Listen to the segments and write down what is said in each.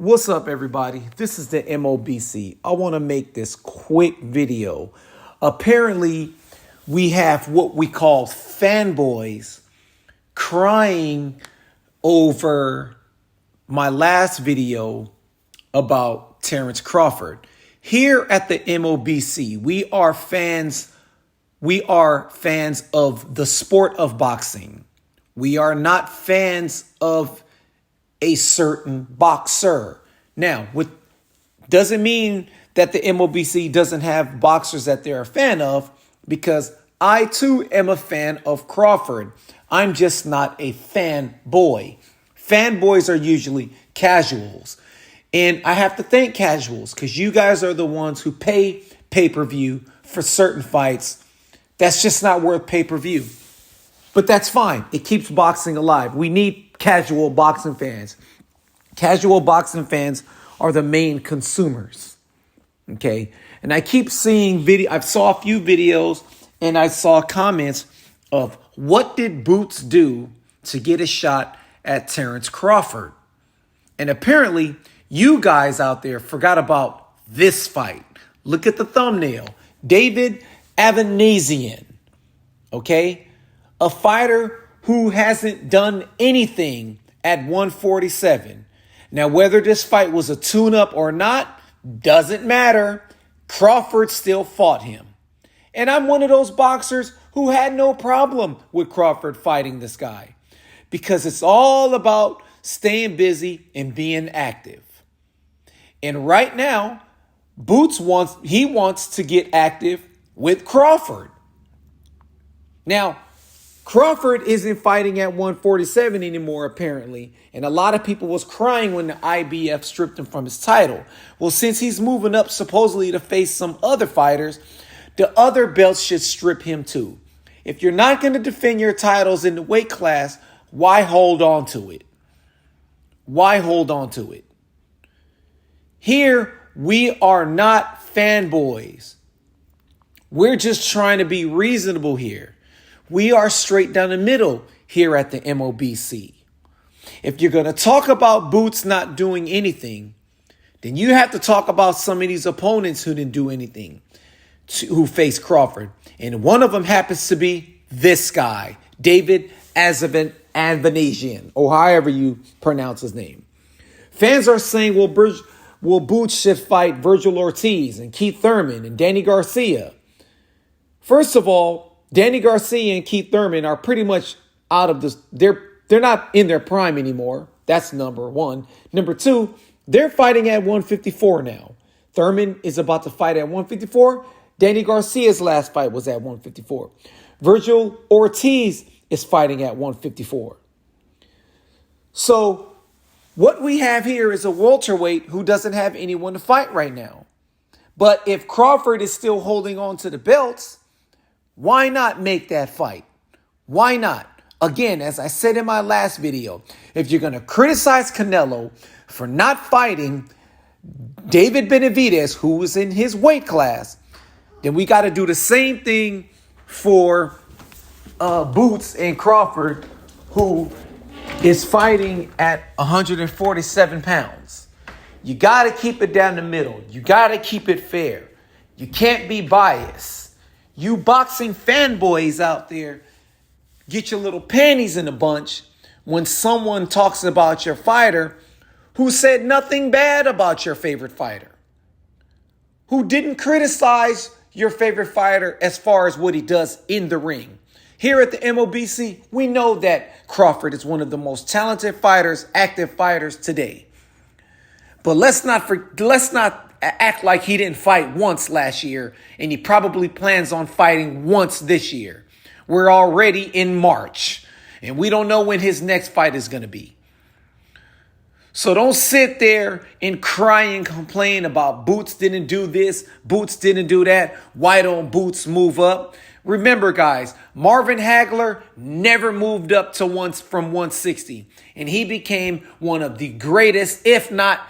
What's up, everybody? This is the MOBC. I want to make this quick video. Apparently, we have what we call fanboys crying over my last video about Terence Crawford. Here at the MOBC, we are fans of the sport of boxing. We are not fans of a certain boxer. Now, what doesn't mean that the MOBC doesn't have boxers that they're a fan of, because I too am a fan of Crawford. I'm just not a fanboy. Fanboys are usually casuals. And I have to thank casuals, because you guys are the ones who pay pay-per-view for certain fights that's just not worth pay-per-view. But that's fine. It keeps boxing alive. We need casual boxing fans. Casual boxing fans are the main consumers. Okay. And I keep seeing I saw a few videos and I saw comments of what did Boots do to get a shot at Terence Crawford? And apparently you guys out there forgot about this fight. Look at the thumbnail. David Avanesian. Okay. A fighter who hasn't done anything at 147. Now, whether this fight was a tune-up or not, doesn't matter. Crawford still fought him. And I'm one of those boxers who had no problem with Crawford fighting this guy, because it's all about staying busy and being active. And right now, Boots wants to get active with Crawford. Now, Crawford isn't fighting at 147 anymore, apparently. And a lot of people was crying when the IBF stripped him from his title. Well, since he's moving up supposedly to face some other fighters, the other belts should strip him too. If you're not going to defend your titles in the weight class, why hold on to it? Why hold on to it? Here, we are not fanboys. We're just trying to be reasonable here. We are straight down the middle here at the MOBC. If you're going to talk about Boots not doing anything, then you have to talk about some of these opponents who didn't do anything, who faced Crawford. And one of them happens to be this guy, David Avanesian, or however you pronounce his name. Fans are saying, well, Boots should fight Virgil Ortiz and Keith Thurman and Danny Garcia. First of all, Danny Garcia and Keith Thurman are pretty much out of this. They're not in their prime anymore. That's number one. Number two, they're fighting at 154 now. Thurman is about to fight at 154. Danny Garcia's last fight was at 154. Virgil Ortiz is fighting at 154. So what we have here is a welterweight who doesn't have anyone to fight right now. But if Crawford is still holding on to the belts, why not make that fight? Why not? Again, as I said in my last video, if you're going to criticize Canelo for not fighting David Benavidez, who was in his weight class, then we got to do the same thing for Boots and Crawford, who is fighting at 147 pounds. You got to keep it down the middle. You got to keep it fair. You can't be biased. You boxing fanboys out there, get your little panties in a bunch when someone talks about your fighter who said nothing bad about your favorite fighter, who didn't criticize your favorite fighter as far as what he does in the ring. Here at the MOBC, we know that Crawford is one of the most talented fighters, active fighters today. But let's not act like he didn't fight once last year, and he probably plans on fighting once this year. We're already in March, and we don't know when his next fight is going to be. So don't sit there and cry and complain about Boots didn't do this, Boots didn't do that. Why don't Boots move up? Remember, guys, Marvin Hagler never moved up to from 160, and he became one of the greatest, if not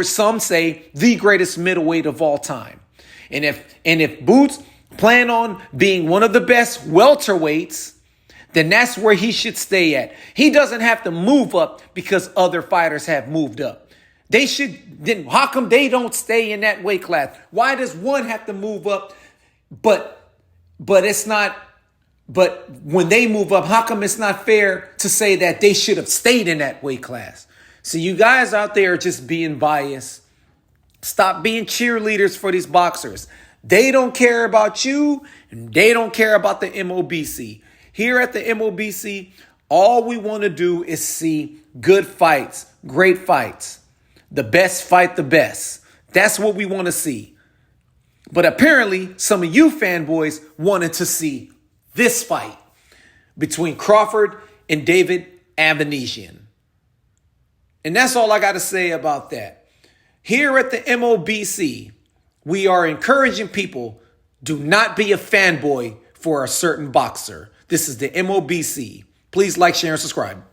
some say the greatest middleweight of all time. And if Boots plan on being one of the best welterweights, then that's where he should stay at. He doesn't have to move up because other fighters have moved up. They should, then how come they don't stay in that weight class? Why does one have to move up? But it's not, but when they move up, how come it's not fair to say that they should have stayed in that weight class? So you guys out there are just being biased. Stop being cheerleaders for these boxers. They don't care about you, and they don't care about the MOBC. Here at the MOBC, all we want to do is see good fights, great fights. The best fight the best. That's what we want to see. But apparently, some of you fanboys wanted to see this fight between Crawford and David Avanesian. And that's all I got to say about that. Here at the MOBC, we are encouraging people, do not be a fanboy for a certain boxer. This is the MOBC. Please like, share, and subscribe.